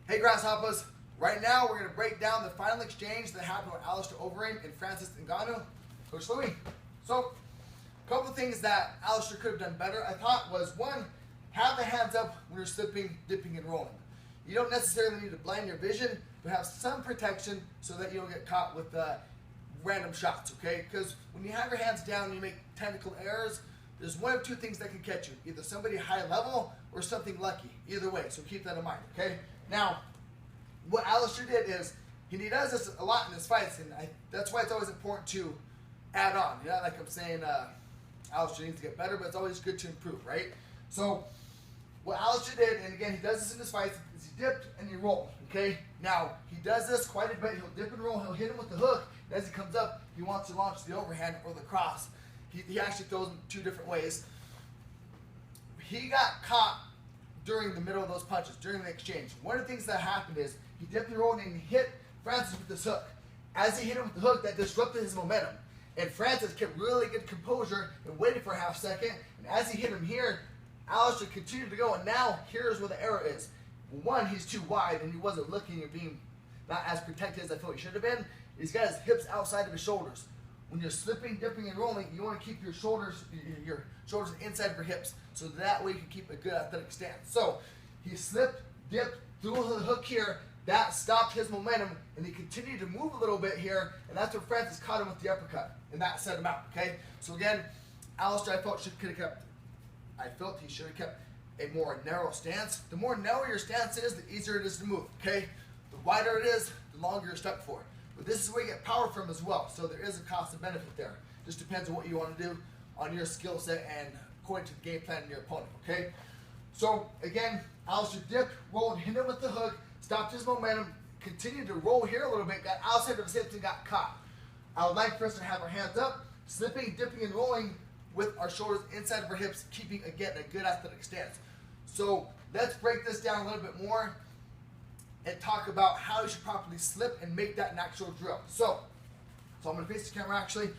Hey Grasshoppers, right now we're going to break down the final exchange that happened with Alistair Overeem and Francis Ngannou. Coach Louie. So, a couple of things that Alistair could have done better, I thought, was one, have the hands up when you're slipping, dipping, and rolling. You don't necessarily need to blind your vision, but have some protection so that you don't get caught with random shots, okay? Because when you have your hands down and you make technical errors, there's one of two things that can catch you. Either somebody high level or something lucky. Either way, so keep that in mind, okay? Now, what Alistair did is, he does this a lot in his fights, and that's why it's always important to add on. You know, like I'm saying, Alistair needs to get better, but it's always good to improve, right? So, what Alistair did, and again, he does this in his fights, is he dipped and he rolled, okay? Now, he does this quite a bit. He'll dip and roll, he'll hit him with the hook, and as he comes up, he wants to launch the overhand or the cross. He actually throws them two different ways. He got caught during the middle of those punches, during the exchange. One of the things that happened is he dipped and rolled and he hit Francis with this hook. As he hit him with the hook, that disrupted his momentum. And Francis kept really good composure and waited for a half second. And as he hit him here, Alistair continued to go. And now here's where the error is. One, he's too wide and he wasn't looking and being not as protected as I thought he should have been. He's got his hips outside of his shoulders. When you're slipping, dipping, and rolling, you want to keep your shoulders inside of your hips, so that way you can keep a good athletic stance. So he slipped, dipped, threw the hook here. That stopped his momentum, and he continued to move a little bit here, and that's where Francis caught him with the uppercut, and that set him out. Okay. So again, Alistair, I felt he should have kept a more narrow stance. The more narrow your stance is, the easier it is to move. Okay. The wider it is, the longer you're stuck for. But this is where you get power from as well. So there is a cost and benefit there. Just depends on what you want to do on your skill set and according to the game plan of your opponent, okay? So again, Alistair dipped, rolled, hit him with the hook, stopped his momentum, continued to roll here a little bit, got outside of his hips and got caught. I would like for us to have our hands up, slipping, dipping, and rolling with our shoulders inside of our hips, keeping, again, a good athletic stance. So let's break this down a little bit more and talk about how you should properly slip and make that an actual drill. So I'm going to face the camera actually.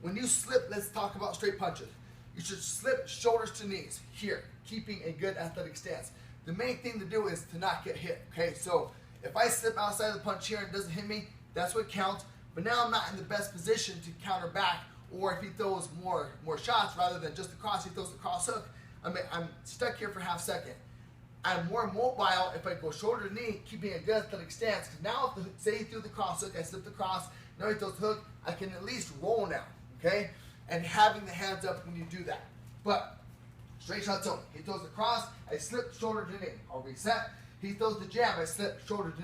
When you slip, let's talk about straight punches. You should slip shoulders to knees here, keeping a good athletic stance. The main thing to do is to not get hit, okay? So if I slip outside of the punch here and it doesn't hit me, that's what counts. But now I'm not in the best position to counter back, or if he throws more shots rather than just the cross, he throws the cross hook, I'm stuck here for half second. I'm more mobile if I go shoulder to knee, keeping a good athletic stance. Because now, say he threw the cross hook, I slipped the cross, now he throws the hook, I can at least roll now, okay? And having the hands up when you do that. But, straight shots only. He throws the cross, I slip shoulder to knee. I'll reset. He throws the jab, I slip shoulder to knee.